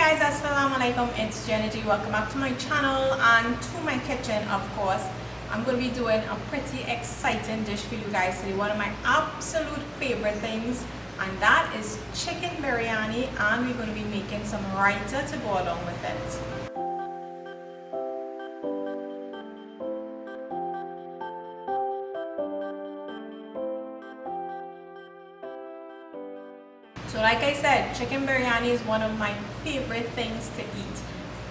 guys, assalamu alaikum, it's Jenny. Welcome back to my channel and to my kitchen. Of course, I'm going to be doing a pretty exciting dish for you guys today, one of my absolute favorite things, and that is chicken biryani, and we're going to be making some raita to go along with it. So like I said, chicken biryani is one of my favorite things to eat,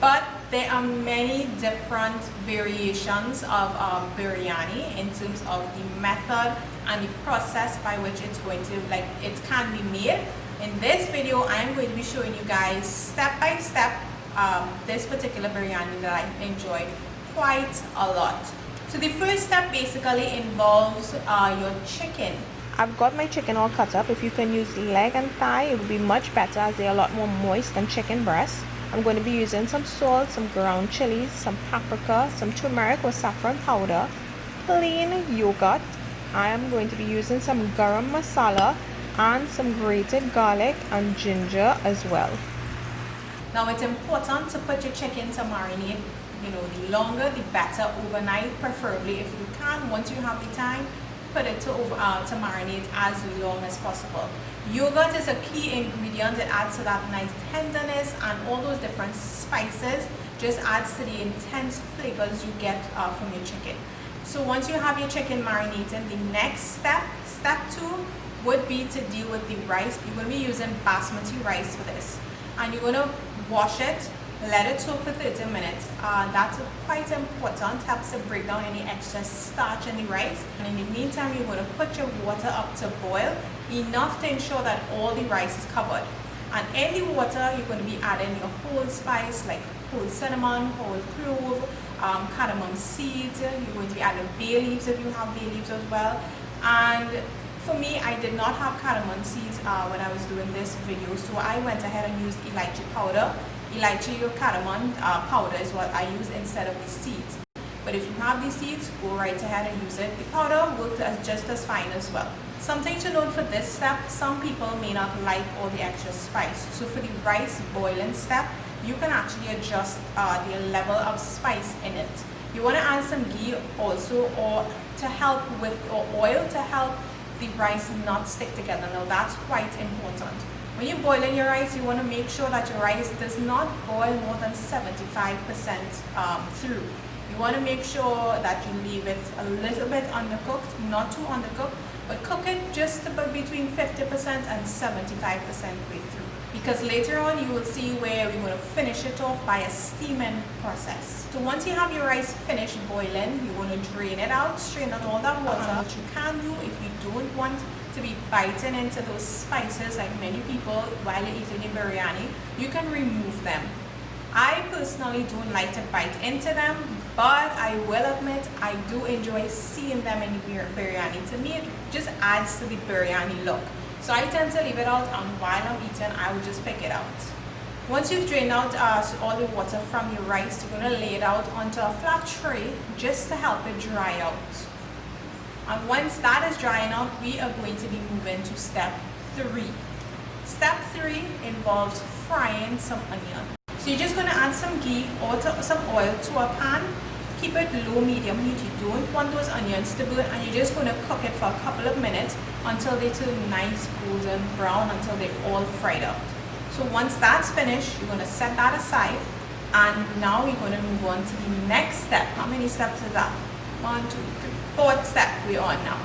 but there are many different variations of biryani in terms of the method and the process by which it's going to, it can be made. In this video, I'm going to be showing you guys step by step this particular biryani that I enjoy quite a lot. So the first step basically involves your chicken. I've got my chicken all cut up. If you can use leg and thigh, it would be much better as they're a lot more moist than chicken breast. I'm going to be using some salt, some ground chilies, some paprika, some turmeric or saffron powder, plain yogurt. I am going to be using some garam masala and some grated garlic and ginger as well. Now it's important to put your chicken to marinate, the longer the better, overnight preferably if you can. Once you have the time, put it to marinate as long as possible. Yogurt is a key ingredient. It adds to that nice tenderness, and all those different spices just adds to the intense flavors you get from your chicken. So once you have your chicken marinated, the next step 2, would be to deal with the rice. You're going to be using basmati rice for this, and you're going to wash it, let it soak for 30 minutes. That's quite important, helps to break down any extra starch in the rice. And in the meantime, you're going to put your water up to boil, enough to ensure that all the rice is covered. And in the water, you're going to be adding your whole spice like whole cinnamon, whole clove, cardamom seeds. You're going to be adding bay leaves if you have bay leaves as well. And for me, I did not have cardamom seeds when I was doing this video, so I went ahead and used elaichi powder. Elaichi or cardamom powder is what I use instead of the seeds. But if you have these seeds, go right ahead and use it. The powder works just as fine as well. Something to note for this step, some people may not like all the extra spice. So for the rice boiling step, you can actually adjust the level of spice in it. You want to add some ghee also, or oil to help the rice not stick together. Now that's quite important. When you're boiling your rice, you want to make sure that your rice does not boil more than 75% through. You want to make sure that you leave it a little bit undercooked, not too undercooked, but cook it just about between 50% and 75% way through. Because later on you will see where we're going to finish it off by a steaming process. So once you have your rice finished boiling, you want to drain it out, strain out all that water. What you can do if you don't want to be biting into those spices like many people while you're eating your biryani, you can remove them. I personally don't like to bite into them, but I will admit I do enjoy seeing them in the biryani. To me, it just adds to the biryani look. So I tend to leave it out, and while I'm eating, I will just pick it out. Once you've drained out all the water from your rice, you're going to lay it out onto a flat tray just to help it dry out. And once that is drying out, we are going to be moving to step 3. Step 3 involves frying some onion. So you're just going to add some ghee or some oil to a pan. Keep it low medium heat. You don't want those onions to burn, and you're just going to cook it for a couple of minutes until they turn nice golden brown, until they're all fried up. So once that's finished, you're going to set that aside, and now we're going to move on to the next step. How many steps is that? 1, 2, 3, 4th step we're on now.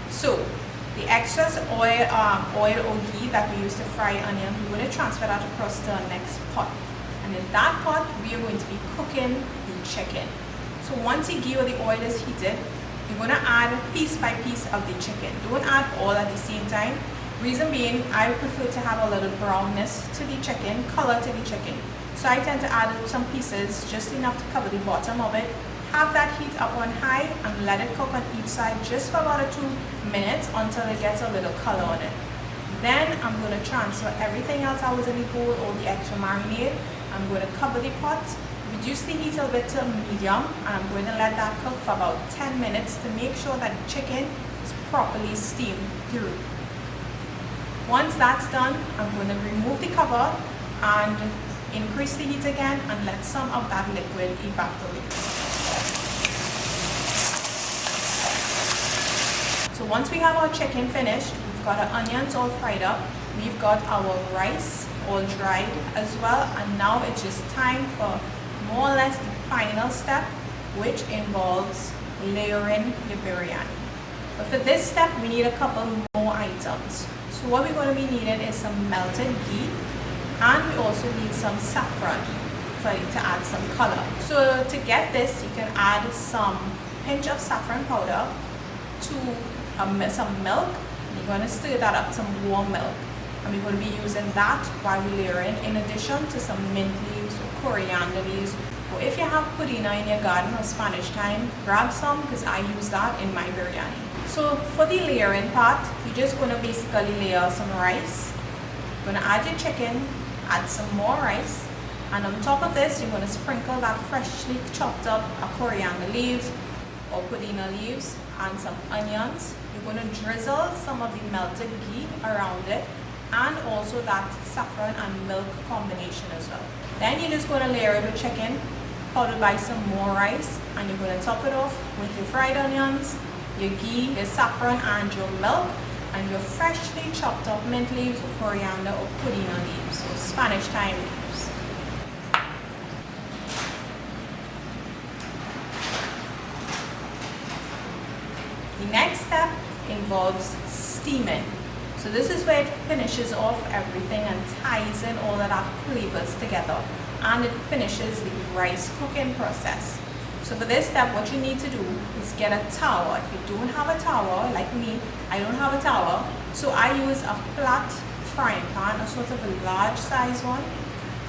So the excess oil or ghee that we used to fry onion, we're going to transfer that across to the next pot. And in that pot, we are going to be cooking the chicken. So once the ghee or the oil is heated, you're going to add piece by piece of the chicken. Don't add all at the same time. Reason being, I prefer to have a little brownness to the chicken, color to the chicken. So I tend to add some pieces, just enough to cover the bottom of it. Have that heat up on high and let it cook on each side just for about 2 minutes until it gets a little color on it. Then I'm going to transfer everything else I was in the bowl, all the extra marinade. I'm going to cover the pot, reduce the heat a bit to medium, and I'm going to let that cook for about 10 minutes to make sure that the chicken is properly steamed through. Once that's done, I'm going to remove the cover and increase the heat again and let some of that liquid evaporate. So once we have our chicken finished, we've got our onions all fried up, we've got our rice all dried as well, and now it's just time for more or less the final step, which involves layering the biryani. But for this step, we need a couple more items. So what we're going to be needing is some melted ghee, and we also need some saffron to add some color. So to get this, you can add some pinch of saffron powder to some milk. You're going to stir that up, some warm milk, and we're going to be using that while we layer in addition to some mint leaves or coriander leaves, or if you have pudina in your garden or Spanish thyme, grab some, because I use that in my biryani. So for the layering part, you're just going to basically layer some rice. You're going to add your chicken, add some more rice, and on top of this, you're going to sprinkle that freshly chopped up coriander leaves or pudina leaves and some onions. You're going to drizzle some of the melted ghee around it, and also that saffron and milk combination as well. Then you're just going to layer it with chicken, followed by some more rice, and you're going to top it off with your fried onions, your ghee, your saffron and your milk, and your freshly chopped up mint leaves or coriander or pudina leaves or Spanish thyme leaves. The next step involves steaming. So this is where it finishes off everything and ties in all of that flavors together, and it finishes the rice cooking process. So for this step, what you need to do is get a tower. If you don't have a tower, like me, I don't have a tower, so I use a flat frying pan, a sort of a large size one,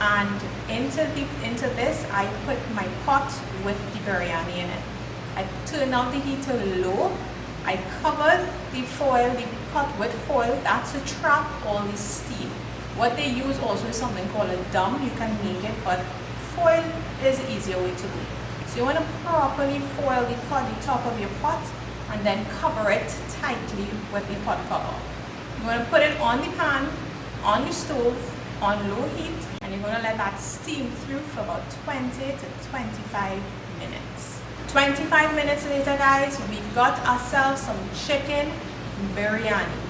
and into this I put my pot with the biryani in it. I turn out the heat to low. I covered the pot with foil. That's to trap all the steam. What they use also is something called a dum. You can make it, but foil is the easier way to do. So you want to properly foil the top of your pot and then cover it tightly with the pot cover. You're going to put it on the pan, on the stove, on low heat, and you're going to let that steam through for about 20 to 25 minutes. 25 minutes later, guys, we've got ourselves some chicken biryani.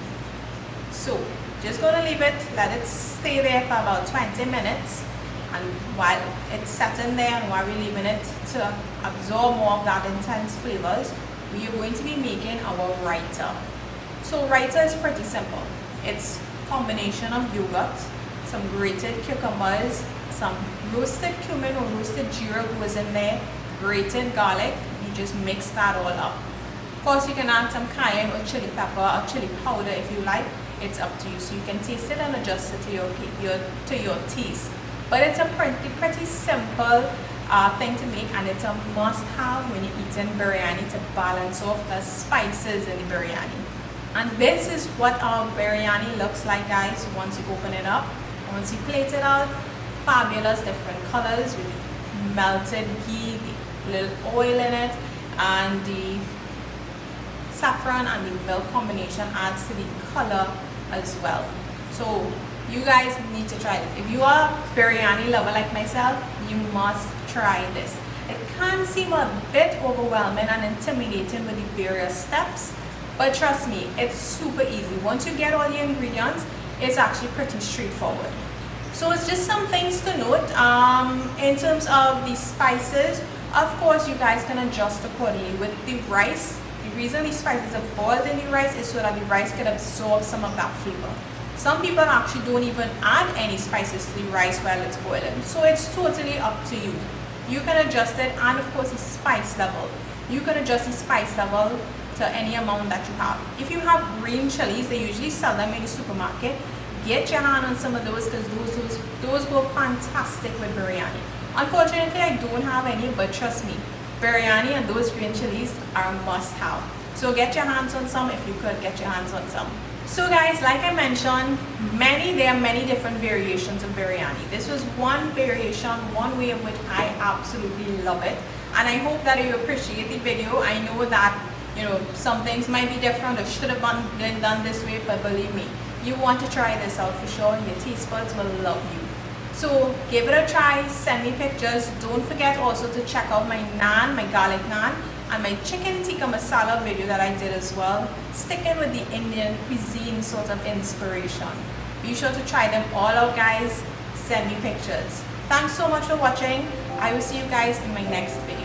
So just going to leave it, let it stay there for about 20 minutes, and while it's setting there and while we're leaving it to absorb more of that intense flavors, we are going to be making our raita. So raita is pretty simple. It's a combination of yogurt, some grated cucumbers, some roasted cumin or roasted jeera goes in there, grated garlic. You just mix that all up. Of course, you can add some cayenne or chili pepper or chili powder if you like. It's up to you, so you can taste it and adjust it to your taste. But it's a pretty simple thing to make, and it's a must-have when you're eating biryani to balance off the spices in the biryani. And this is what our biryani looks like, guys, once you open it up. Once you plate it out, fabulous different colors with melted ghee, the little oil in it, and the saffron and the milk combination adds to the color as well. So you guys need to try this. If you are a biryani lover like myself, you must try this. It can seem a bit overwhelming and intimidating with the various steps, but trust me, it's super easy. Once you get all the ingredients, it's actually pretty straightforward. So it's just some things to note in terms of the spices. Of course, you guys can adjust accordingly. With the rice, the reason the spices are boiled in the rice is so that the rice can absorb some of that flavor. Some people actually don't even add any spices to the rice while it's boiling. So it's totally up to you. You can adjust it, and of course the spice level. You can adjust the spice level to any amount that you have. If you have green chilies, they usually sell them in the supermarket. Get your hand on some of those, because those go fantastic with biryani. Unfortunately, I don't have any, but trust me, biryani and those green chilies are a must-have. So get your hands on some if you could get your hands on some. So guys, like I mentioned, there are many different variations of biryani. This was one variation, one way in which I absolutely love it. And I hope that you appreciate the video. I know that, some things might be different or should have been done this way, but believe me, you want to try this out for sure. Your taste buds will love you. So give it a try, send me pictures. Don't forget also to check out my naan, my garlic naan, and my chicken tikka masala video that I did as well, sticking with the Indian cuisine sort of inspiration. Be sure to try them all out, guys. Send me pictures. Thanks so much for watching. I will see you guys in my next video.